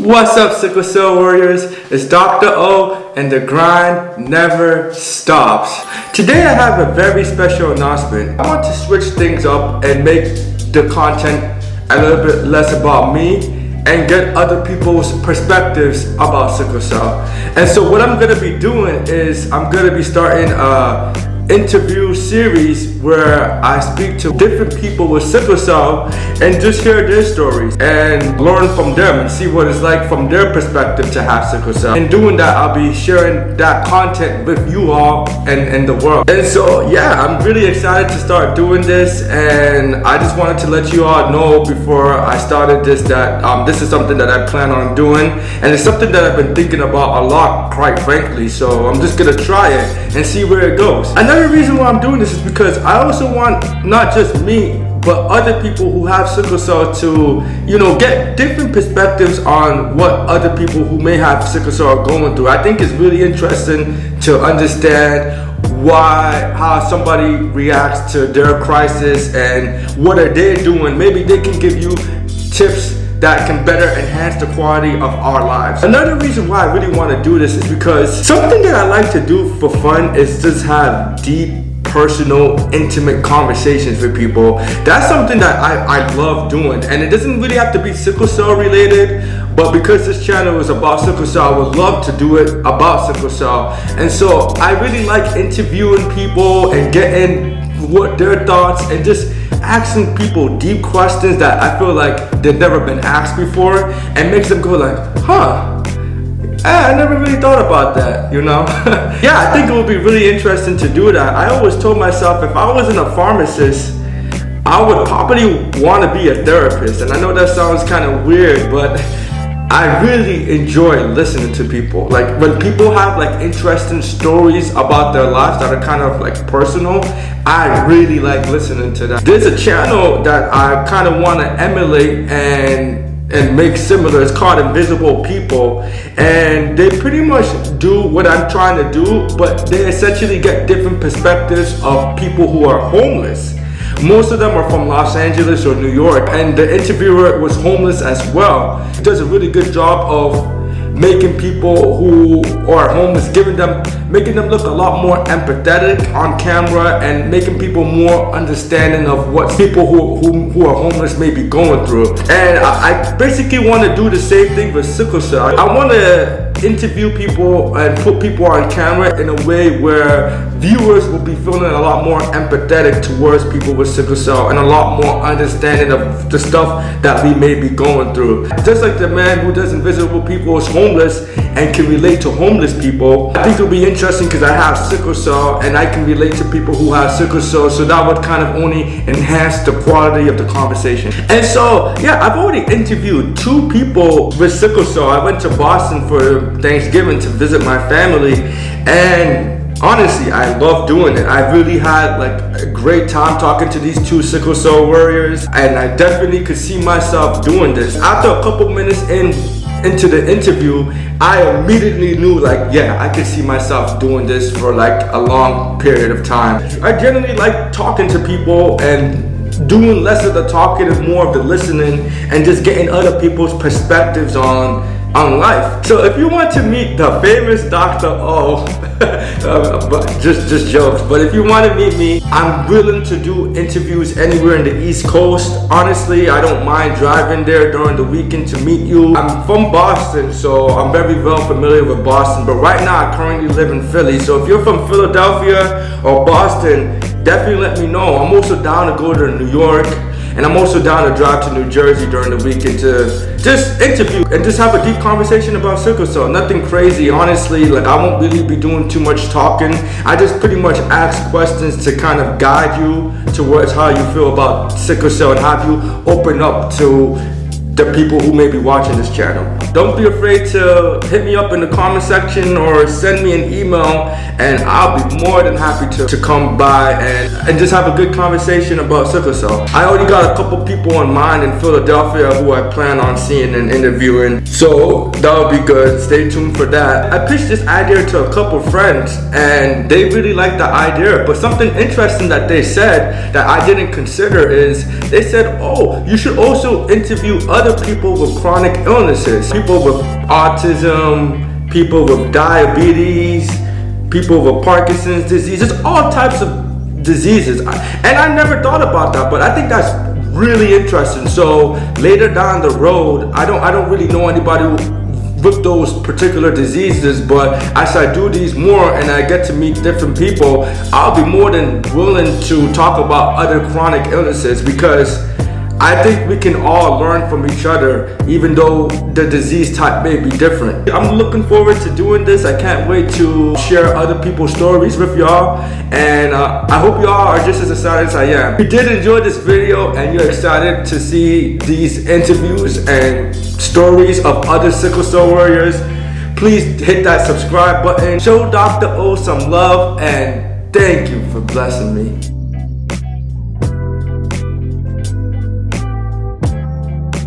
What's up, Sickle Cell Warriors? It's Dr.O and the grind never stops. Today I have a very special announcement. I want to switch things up and make the content a little bit less about me and get other people's perspectives about sickle cell. And so what I'm gonna be doing is I'm gonna be starting a interview series where I speak to different people with sickle cell and just hear their stories and learn from them and see what it's like from their perspective to have sickle cell. In doing that, I'll be sharing that content with you all and the world. And so yeah, I'm really excited to start doing this, and I just wanted to let you all know before I started this that this is something that I plan on doing, and it's something that I've been thinking about a lot, quite frankly. So I'm just gonna try it and see where it goes. Another reason why I'm doing this is because I also want not just me, but other people who have sickle cell to, get different perspectives on what other people who may have sickle cell are going through. I think it's really interesting to understand how somebody reacts to their crisis and what are they doing. Maybe they can give you tips that can better enhance the quality of our lives. Another reason why I really want to do this is because something that I like to do for fun is just have deep, personal, intimate conversations with people. That's something that I love doing, and it doesn't really have to be sickle cell related, but because this channel is about sickle cell, I would love to do it about sickle cell. And so I really like interviewing people and getting what their thoughts and just asking people deep questions that I feel like they've never been asked before, and makes them go like, I never really thought about that, Yeah, I think it would be really interesting to do that. I always told myself if I wasn't a pharmacist, I would probably want to be a therapist. And I know that sounds kind of weird, but I really enjoy listening to people. Like when people have like interesting stories about their lives that are kind of like personal, I really like listening to that. There's a channel that I kind of want to emulate and make similar. It's called Invisible People, and they pretty much do what I'm trying to do, but they essentially get different perspectives of people who are homeless. Most of them are from Los Angeles or New York, and the interviewer was homeless as well. He does a really good job of making people who are homeless, making them look a lot more empathetic on camera, and making people more understanding of what people who are homeless may be going through. And I basically want to do the same thing with sickle cell. I want to interview people and put people on camera in a way where viewers will be feeling a lot more empathetic towards people with sickle cell and a lot more understanding of the stuff that we may be going through. Just like the man who does Invisible People is homeless and can relate to homeless people, I think it'll be interesting because I have sickle cell and I can relate to people who have sickle cell, so that would kind of only enhance the quality of the conversation. And so yeah, I've already interviewed 2 people with sickle cell. I went to Boston for Thanksgiving to visit my family, and honestly, I love doing it. I really had like a great time talking to these 2 sickle cell warriors, and I definitely could see myself doing this. After a couple minutes into the interview, I immediately knew like, yeah, I could see myself doing this for like a long period of time. I generally like talking to people and doing less of the talking and more of the listening, and just getting other people's perspectives on life. So if you want to meet the famous Dr.O, but just jokes, but if you want to meet me, I'm willing to do interviews anywhere in the East Coast. Honestly, I don't mind driving there during the weekend to meet you. I'm from Boston, so I'm very well familiar with Boston, but right now I currently live in Philly. So if you're from Philadelphia or Boston, definitely let me know. I'm also down to go to New York, and I'm also down to drive to New Jersey during the weekend to just interview and just have a deep conversation about sickle cell. Nothing crazy, honestly. Like I won't really be doing too much talking. I just pretty much ask questions to kind of guide you towards how you feel about sickle cell and have you open up to the people who may be watching this channel. Don't be afraid to hit me up in the comment section or send me an email, and I'll be more than happy to come by and just have a good conversation about sickle cell. I already got a couple people in mind in Philadelphia who I plan on seeing and interviewing, so that'll be good. Stay tuned for that. I pitched this idea to a couple friends, and they really liked the idea, but something interesting that they said that I didn't consider is they said, oh, you should also interview other other people with chronic illnesses, people with autism, people with diabetes, people with Parkinson's disease. There's all types of diseases. And I never thought about that, but I think that's really interesting. So later down the road, I don't really know anybody with those particular diseases, but as I do these more and I get to meet different people, I'll be more than willing to talk about other chronic illnesses, because I think we can all learn from each other, even though the disease type may be different. I'm looking forward to doing this. I can't wait to share other people's stories with y'all, and I hope y'all are just as excited as I am. If you did enjoy this video and you're excited to see these interviews and stories of other sickle cell warriors, please hit that subscribe button, show Dr. O some love, and thank you for blessing me.